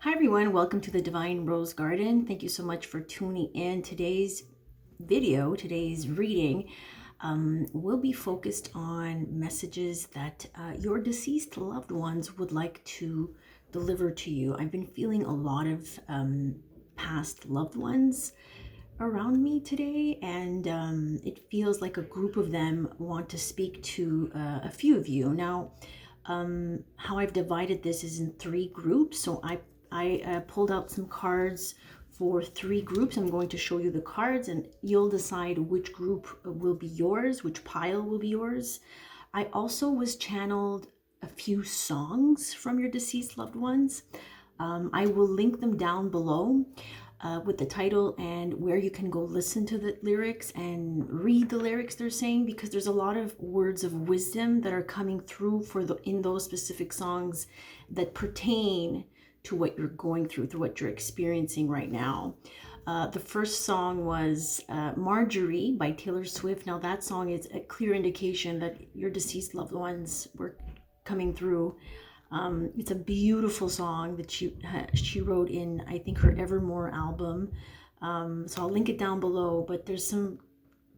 Hi everyone, welcome to the Divine Rose Garden. Thank you so much for tuning in. Today's video, today's reading, will be focused on messages that your deceased loved ones would like to deliver to you. I've been feeling a lot of past loved ones around me today, and it feels like a group of them want to speak to a few of you. Now, how I've divided this is in three groups. So I pulled out some cards for three groups. I'm going to show you the cards and you'll decide which group will be yours, which pile will be yours. I also was channeled a few songs from your deceased loved ones. I will link them down below with the title and where you can go listen to the lyrics and read the lyrics they're saying, because there's a lot of words of wisdom that are coming through in those specific songs that pertain to what you're going through what you're experiencing right now. The first song was Marjorie by Taylor Swift. Now that song is a clear indication that your deceased loved ones were coming through. It's a beautiful song that she wrote in, I think, her Evermore album. So I'll link it down below, but there's some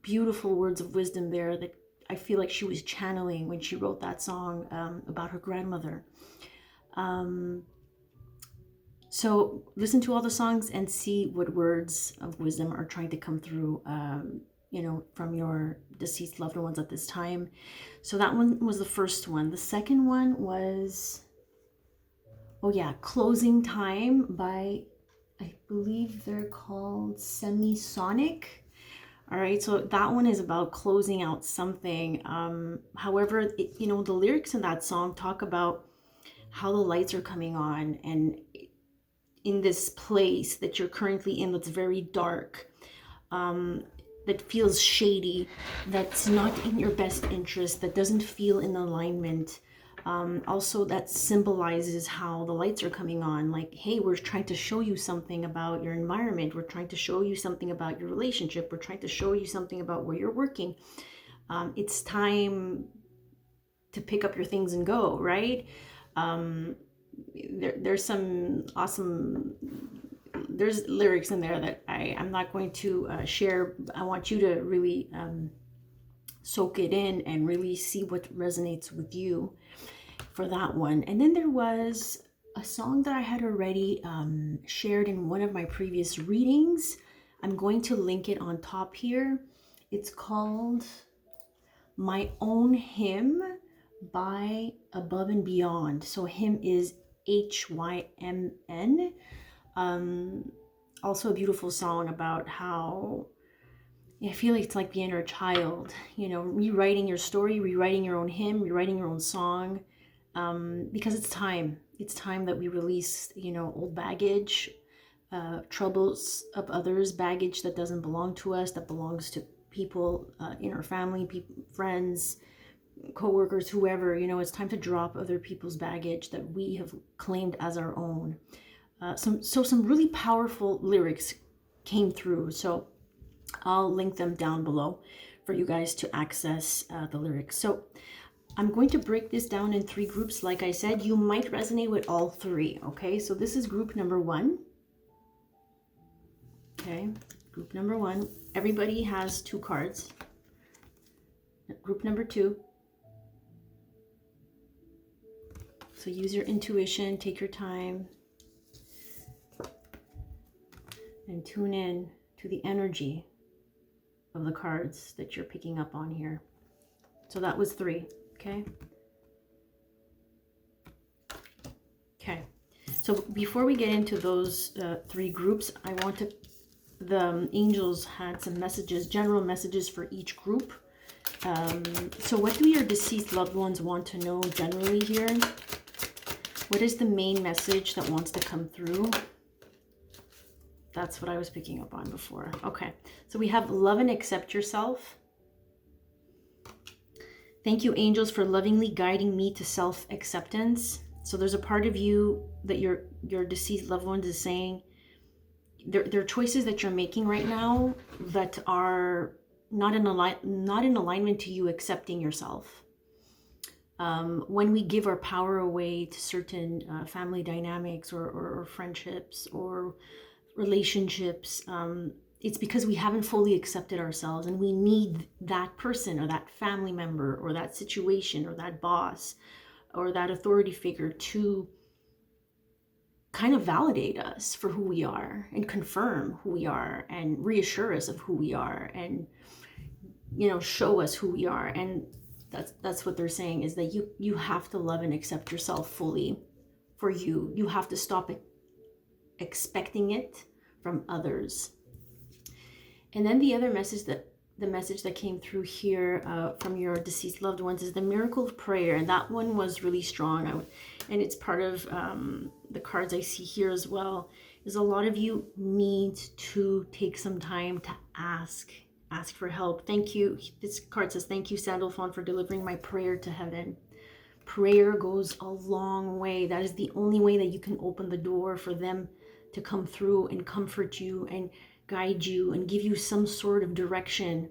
beautiful words of wisdom there that I feel like she was channeling when she wrote that song about her grandmother. So listen to all the songs and see what words of wisdom are trying to come through, from your deceased loved ones at this time. So that one was the first one. The second one was, Closing Time by, I believe they're called Semisonic. All right, so that one is about closing out something. However, the lyrics in that song talk about how the lights are coming on, and in this place that you're currently in that's very dark, that feels shady, that's not in your best interest, that doesn't feel in alignment. Also, that symbolizes how the lights are coming on. Like, hey, we're trying to show you something about your environment. We're trying to show you something about your relationship. We're trying to show you something about where you're working. It's time to pick up your things and go, right? There's some awesome, there's lyrics in there that I'm not going to share. I want you to really soak it in and really see what resonates with you for that one. And then there was a song that I had already shared in one of my previous readings. I'm going to link it on top here. It's called My Own Hymn by Above and Beyond. So hymn is HYMN. Also a beautiful song about how I feel like it's like the inner child, rewriting your story, rewriting your own hymn, rewriting your own song, because it's time that we release, old baggage, troubles of others, baggage that doesn't belong to us, that belongs to people in our family, friends, co-workers, whoever. It's time to drop other people's baggage that we have claimed as our own. Some really powerful lyrics came through, so I'll link them down below for you guys to access the lyrics. So I'm going to break this down in three groups. Like I said, you might resonate with all three. Okay, so this is group number one. Okay, group number one, everybody has two cards. Group number two, so use your intuition, take your time, and tune in to the energy of the cards that you're picking up on here. So that was three, okay? Okay, so before we get into those three groups, the angels had some messages, general messages for each group. So what do your deceased loved ones want to know generally here? What is the main message that wants to come through? That's what I was picking up on before. Okay, so we have love and accept yourself. Thank you, angels, for lovingly guiding me to self-acceptance. So there's a part of you that your deceased loved ones is saying, there are choices that you're making right now that are not in alignment to you accepting yourself. When we give our power away to certain family dynamics or friendships or relationships, it's because we haven't fully accepted ourselves, and we need that person or that family member or that situation or that boss or that authority figure to kind of validate us for who we are and confirm who we are and reassure us of who we are and, you know, show us who we are. And that's what they're saying, is that you have to love and accept yourself fully for you. You have to stop expecting it from others. And then the other message that came through here from your deceased loved ones is the miracle of prayer. And that one was really strong. And it's part of the cards I see here as well, is a lot of you need to take some time to ask for help. Thank you. This card says, thank you, Sandalphon, for delivering my prayer to heaven. Prayer goes a long way. That is the only way that you can open the door for them to come through and comfort you and guide you and give you some sort of direction.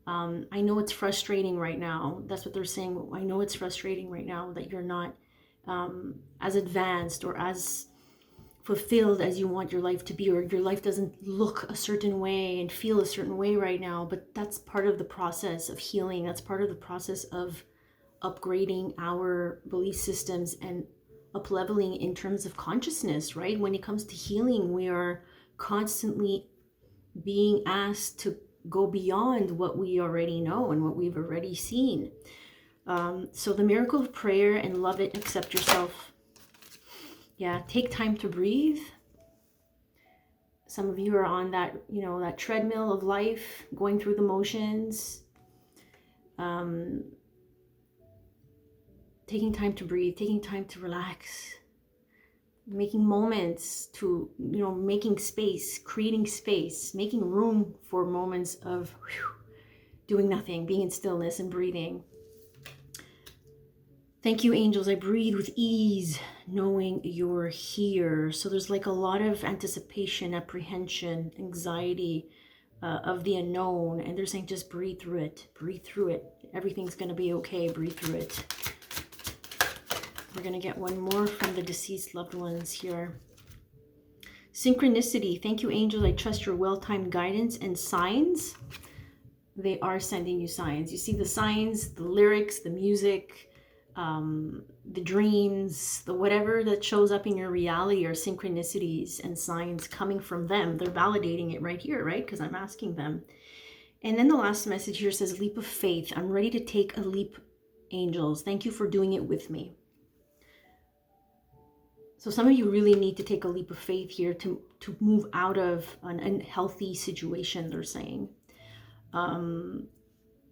I know it's frustrating right now. That's what they're saying. I know it's frustrating right now that you're not as advanced or as fulfilled as you want your life to be, or your life doesn't look a certain way and feel a certain way right now. But that's part of the process of healing. That's part of the process of upgrading our belief systems and up-leveling in terms of consciousness, right? When it comes to healing, we are constantly being asked to go beyond what we already know and what we've already seen. So the miracle of prayer, and love it, accept yourself. Yeah, take time to breathe. Some of you are on that, you know, that treadmill of life, going through the motions. Taking time to breathe, taking time to relax, making moments to, you know, making space, creating space, making room for moments of doing nothing, being in stillness and breathing. Thank you, angels. I breathe with ease, knowing you're here. So there's like a lot of anticipation, apprehension, anxiety of the unknown. And they're saying, just breathe through it. Breathe through it. Everything's going to be okay. Breathe through it. We're going to get one more from the deceased loved ones here. Synchronicity. Thank you, angels. I trust your well-timed guidance and signs. They are sending you signs. You see the signs, the lyrics, the music, the dreams, the whatever that shows up in your reality are synchronicities and signs coming from them. They're validating it right here, right? Because I'm asking them. And then the last message here says, leap of faith. I'm ready to take a leap, angels. Thank you for doing it with me. So some of you really need to take a leap of faith here to move out of an unhealthy situation, they're saying.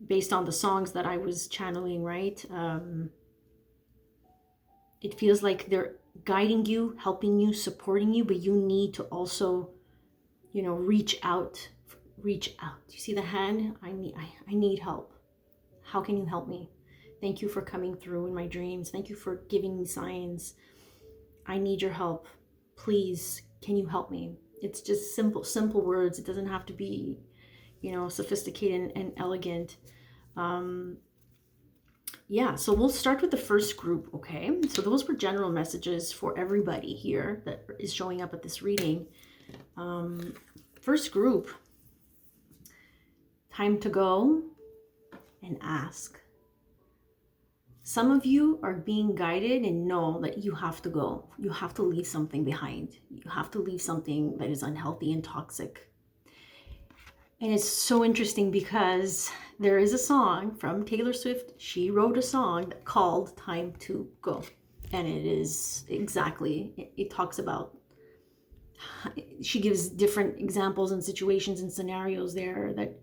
Based on the songs that I was channeling, right? It feels like they're guiding you, helping you, supporting you, but you need to also, you know, reach out. Reach out. You see the hand? I need help. How can you help me? Thank you for coming through in my dreams. Thank you for giving me signs. I need your help. Please, can you help me? It's just simple words. It doesn't have to be, you know, sophisticated and elegant. Yeah, so we'll start with the first group, okay? So those were general messages for everybody here that is showing up at this reading. First group, time to go and ask. Some of you are being guided and know that you have to go. You have to leave something behind. You have to leave something that is unhealthy and toxic. And it's so interesting because there is a song from Taylor Swift. She wrote a song called Time to Go. And it is exactly, it talks about, she gives different examples and situations and scenarios there that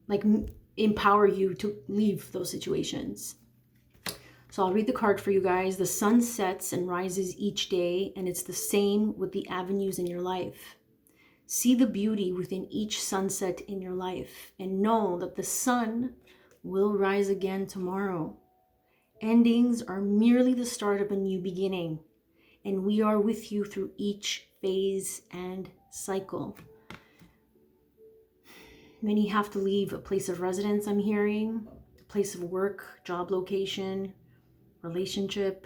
like empower you to leave those situations. So I'll read the card for you guys. The sun sets and rises each day, and it's the same with the avenues in your life. See the beauty within each sunset in your life and know that the sun will rise again tomorrow. Endings are merely the start of a new beginning, and we are with you through each phase and cycle. Many have to leave a place of residence, I'm hearing, a place of work, job location, relationship,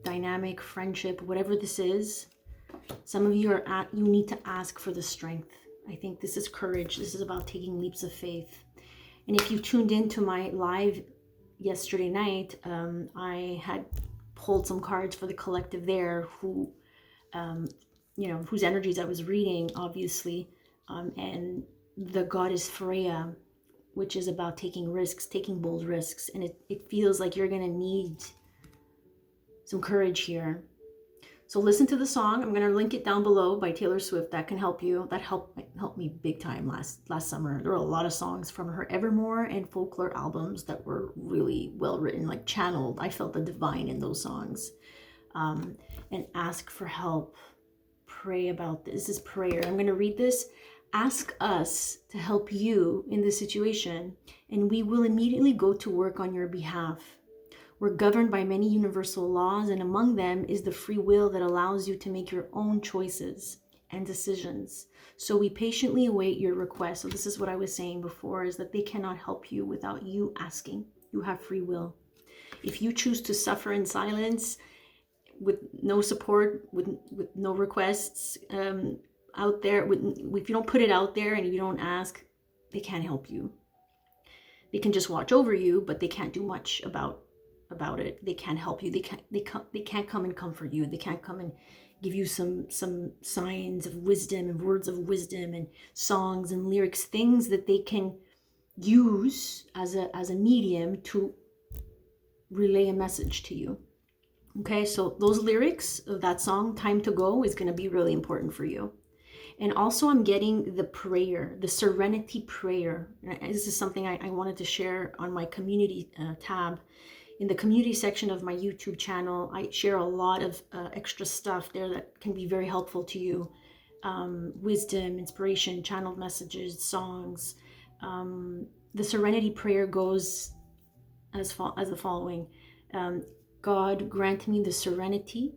dynamic, friendship, whatever this is. Some of you you need to ask for the strength. I think this is courage. This is about taking leaps of faith. And if you tuned into my live yesterday night, I had pulled some cards for the collective there who, whose energies I was reading, obviously. And the goddess Freya, which is about taking risks, taking bold risks. And it feels like you're going to need some courage here. So listen to the song. I'm going to link it down below by Taylor Swift. That can help you. That helped me big time last summer. There were a lot of songs from her Evermore and Folklore albums that were really well written, like channeled. I felt the divine in those songs. And ask for help. Pray about this. This is prayer. I'm going to read this. Ask us to help you in this situation, and we will immediately go to work on your behalf. We're governed by many universal laws, and among them is the free will that allows you to make your own choices and decisions. So we patiently await your request. So this is what I was saying before, is that they cannot help you without you asking. You have free will. If you choose to suffer in silence, with no support, with no requests out there, if you don't put it out there and if you don't ask, they can't help you. They can just watch over you, but they can't do much about it. They can't help you. They can't come and comfort you. They can't come and give you some signs of wisdom and words of wisdom and songs and lyrics, things that they can use as a medium to relay a message to you. Okay, so those lyrics of that song, Time to Go, is going to be really important for you. And also I'm getting the prayer, the Serenity Prayer. This is something I wanted to share on my community tab. In the community section of my YouTube channel, I share a lot of extra stuff there that can be very helpful to you. Wisdom, inspiration, channeled messages, songs. The Serenity Prayer goes as the following. God, grant me the serenity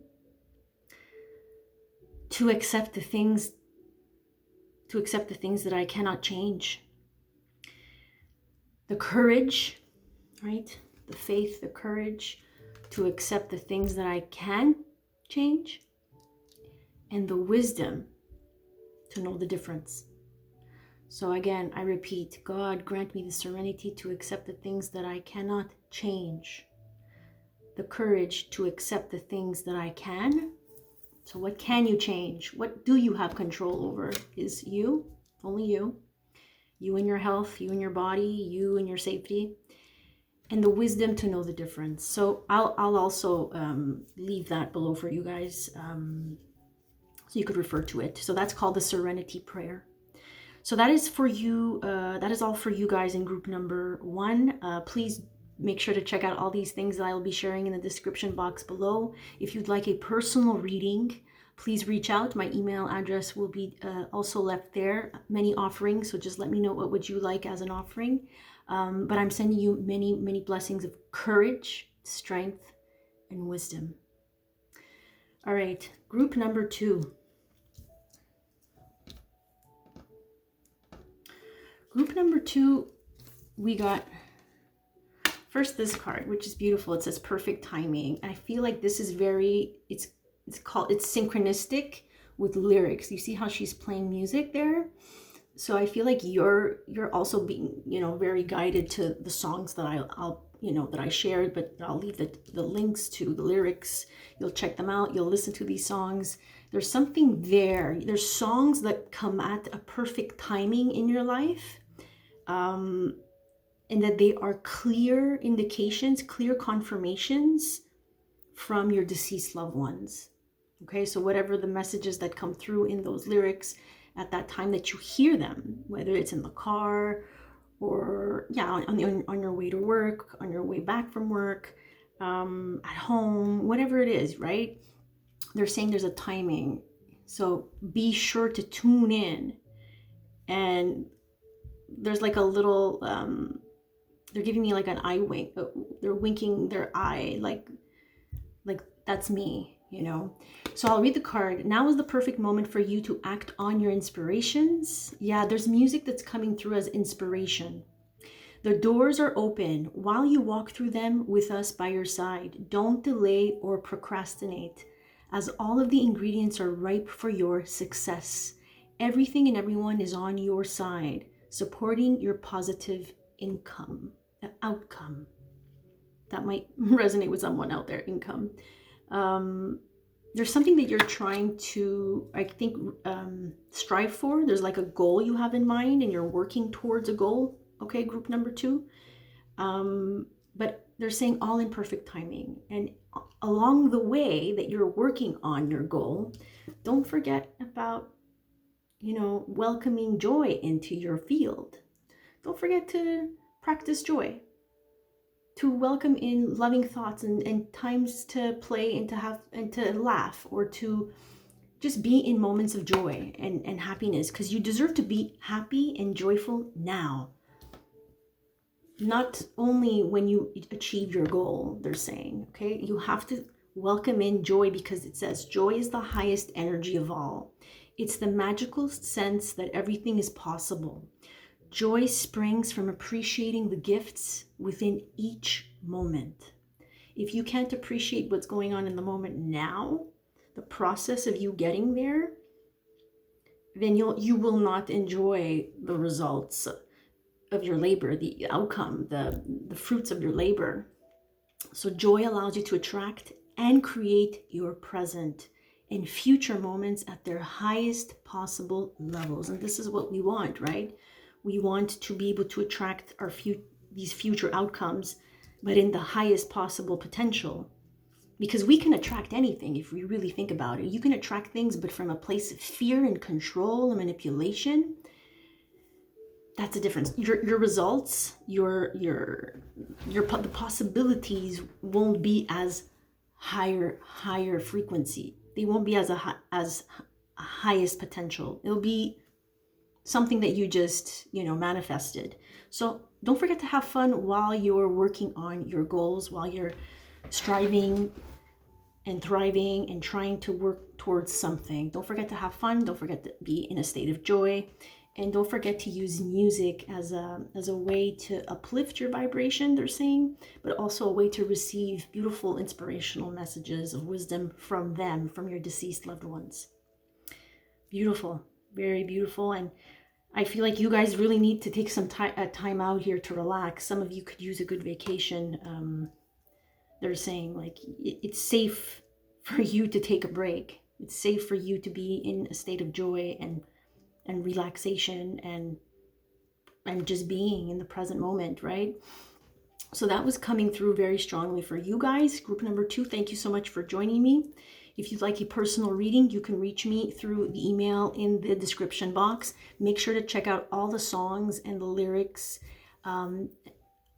to accept the things that I cannot change. The courage, right? The faith, the courage to accept the things that I can change, and the wisdom to know the difference. So again, I repeat, God, grant me the serenity to accept the things that I cannot change. The courage to accept the things that I can. So what can you change? What do you have control over? Is you, only you. You and your health, you and your body, you and your safety. And the wisdom to know the difference. So I'll also leave that below for you guys, so you could refer to it. So that's called the Serenity Prayer. So that is for you. That is all for you guys in group number 1. Please make sure to check out all these things that I will be sharing in the description box below. If you'd like a personal reading, please reach out. My email address will be also left there. Many offerings, so just let me know what would you like as an offering. But I'm sending you many, many blessings of courage, strength, and wisdom. All right, group number 2. Group number 2, we got first this card, which is beautiful. It says perfect timing. And I feel like this is it's synchronistic with lyrics. You see how she's playing music there? So I feel like you're also being, very guided to the songs that I'll that I shared, but I'll leave the links to the lyrics. You'll check them out. You'll listen to these songs. There's something there. There's songs that come at a perfect timing in your life. And that they are clear indications, clear confirmations from your deceased loved ones. Okay, so whatever the messages that come through in those lyrics at that time that you hear them, whether it's in the car or on your way to work, on your way back from work, at home, whatever it is, right? They're saying there's a timing. So be sure to tune in. And there's like a little, they're giving me like an eye wink. They're winking their eye, like that's me, So I'll read the card. Now is the perfect moment for you to act on your inspirations. Yeah, there's music that's coming through as inspiration. The doors are open while you walk through them with us by your side. Don't delay or procrastinate, as all of the ingredients are ripe for your success. Everything and everyone is on your side, supporting your positive outcome. That might resonate with someone out there, income. There's something that you're trying to, I think, strive for. There's like a goal you have in mind and you're working towards a goal. Okay, group number 2. But they're saying all in perfect timing. And along the way that you're working on your goal, don't forget about, welcoming joy into your field. Don't forget to practice joy, to welcome in loving thoughts and times to play and to laugh, or to just be in moments of joy and happiness, because you deserve to be happy and joyful now. Not only when you achieve your goal, they're saying, okay? You have to welcome in joy, because it says joy is the highest energy of all. It's the magical sense that everything is possible. Joy springs from appreciating the gifts within each moment. If you can't appreciate what's going on in the moment now, the process of you getting there, then you will not enjoy the results of your labor, the outcome, the fruits of your labor. So joy allows you to attract and create your present and future moments at their highest possible levels. And this is what we want, right? We want to be able to attract these future outcomes, but in the highest possible potential. Because we can attract anything if we really think about it. You can attract things, but from a place of fear and control and manipulation. That's the difference. Your results, the possibilities won't be as higher frequency. They won't be as highest potential. It'll be something that you just, manifested. So don't forget to have fun while you're working on your goals, while you're striving and thriving and trying to work towards something. Don't forget to have fun. Don't forget to be in a state of joy. And don't forget to use music as a way to uplift your vibration, they're saying, but also a way to receive beautiful inspirational messages of wisdom from them, from your deceased loved ones. Beautiful, very beautiful. And I feel like you guys really need to take some time out here to relax. Some of you could use a good vacation. They're saying like it's safe for you to take a break. It's safe for you to be in a state of joy and relaxation and just being in the present moment, right? So that was coming through very strongly for you guys. Group number 2, thank you so much for joining me. If you'd like a personal reading, you can reach me through the email in the description box. Make sure to check out all the songs and the lyrics and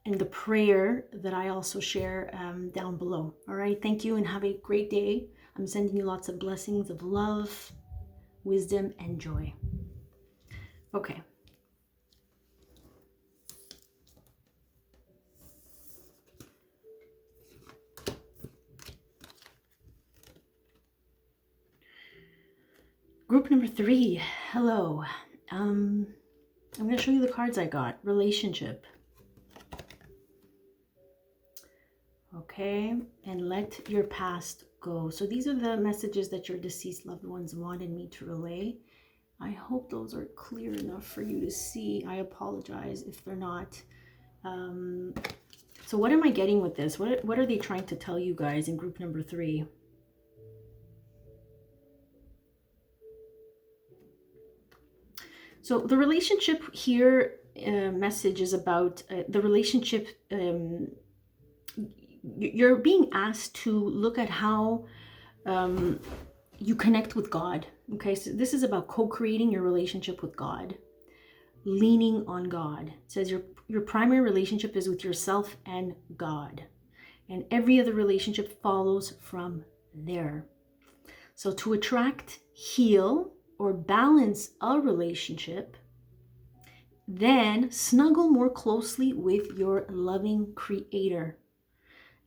the prayer that I also share down below. All right, thank you and have a great day. I'm sending you lots of blessings of love, wisdom, and joy. Okay. Group number 3, hello. I'm going to show you the cards I got. Relationship. Okay, and let your past go. So these are the messages that your deceased loved ones wanted me to relay. I hope those are clear enough for you to see. I apologize if they're not. So what am I getting with this? What are they trying to tell you guys in group number 3? So the relationship here message is about the relationship. You're being asked to look at how you connect with God. Okay, so this is about co-creating your relationship with God, leaning on God. It says your primary relationship is with yourself and God, and every other relationship follows from there. So to attract, heal, or balance a relationship, then snuggle more closely with your loving Creator.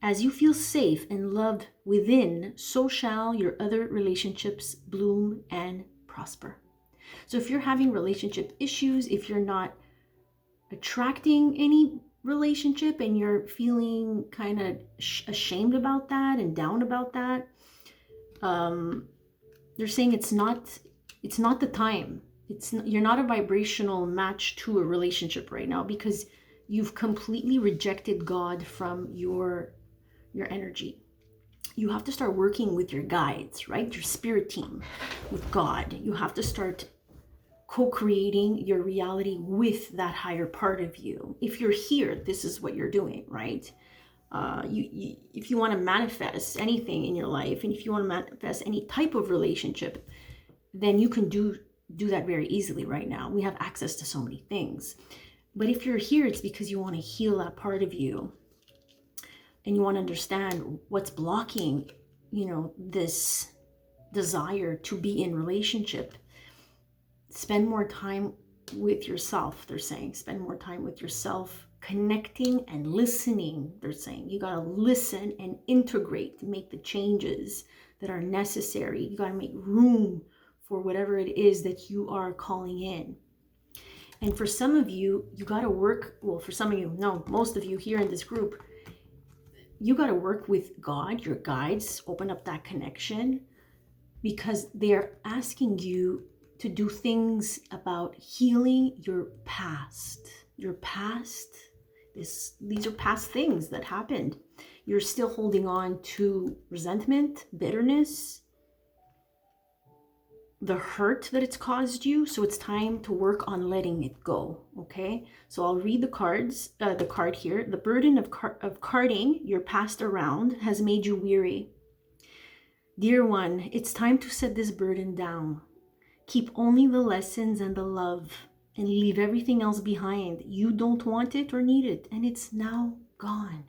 As you feel safe and loved within, so shall your other relationships bloom and prosper. So if you're having relationship issues, if you're not attracting any relationship and you're feeling kind of ashamed about that and down about that, they're saying it's not the time. You're not a vibrational match to a relationship right now, because you've completely rejected God from your energy. You have to start working with your guides, right? Your spirit team, with God. You have to start co-creating your reality with that higher part of you. If you're here, this is what you're doing, right? If you want to manifest anything in your life, and if you want to manifest any type of relationship, then you can do that very easily right now. We have access to so many things. But if you're here, it's because you want to heal that part of you, and you want to understand what's blocking, this desire to be in relationship. Spend more time with yourself, they're saying. Spend more time with yourself, connecting and listening, they're saying. You got to listen and integrate, make the changes that are necessary. You got to make room for whatever it is that you are calling in. And for some of you, you got to work, well, for some of you, no, most of you here in this group, you got to work with God, your guides, open up that connection, because they're asking you to do things about healing your past. Your past, these are past things that happened. You're still holding on to resentment, bitterness, the hurt that it's caused you. So it's time to work on letting it go, okay? So I'll read the card here. The burden of carting your past around has made you weary. Dear one, it's time to set this burden down. Keep only the lessons and the love, and leave everything else behind. You don't want it or need it, and it's now gone.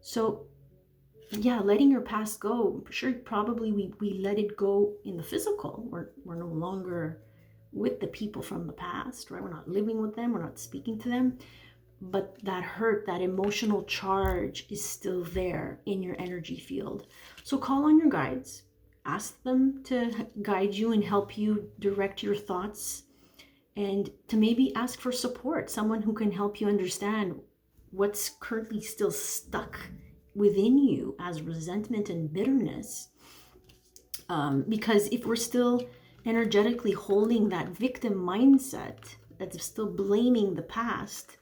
So yeah, letting your past go. Sure, probably we let it go in the physical. We're no longer with the people from the past, right? We're not living with them, we're not speaking to them. But that hurt, that emotional charge is still there in your energy field. So call on your guides. Ask them to guide you and help you direct your thoughts, and to maybe ask for support, someone who can help you understand what's currently still stuck within you as resentment and bitterness. Because if we're still energetically holding that victim mindset, that's still blaming the past,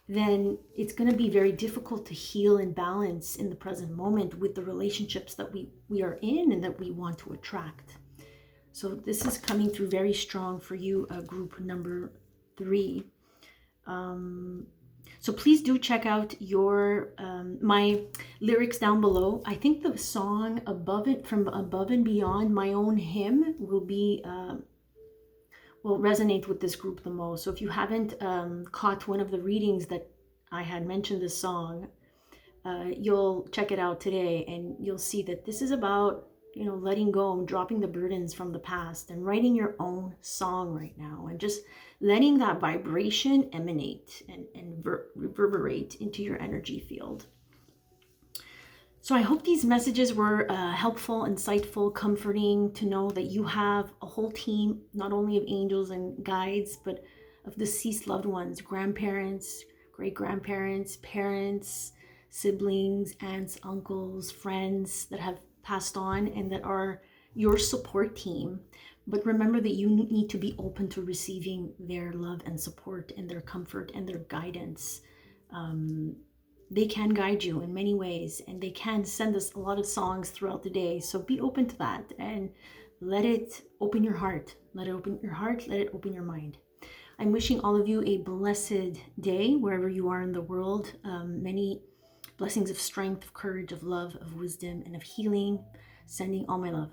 then it's going to be very difficult to heal and balance in the present moment with the relationships that we are in and that we want to attract. So this is coming through very strong for you, group number 3. So please do check out your my lyrics down below. I think the song From Above and Beyond, my own hymn, will resonate with this group the most. So if you haven't caught one of the readings that I had mentioned this song, you'll check it out today, and you'll see that this is about, letting go, dropping the burdens from the past, and writing your own song right now, and just letting that vibration emanate and reverberate into your energy field. So I hope these messages were helpful, insightful, comforting, to know that you have a whole team, not only of angels and guides, but of deceased loved ones, grandparents, great-grandparents, parents, siblings, aunts, uncles, friends that have passed on and that are your support team. But remember that you need to be open to receiving their love and support and their comfort and their guidance. They can guide you in many ways, and they can send us a lot of songs throughout the day. So be open to that and let it open your heart. Let it open your heart. Let it open your mind. I'm wishing all of you a blessed day wherever you are in the world. Many blessings of strength, of courage, of love, of wisdom, and of healing. Sending all my love.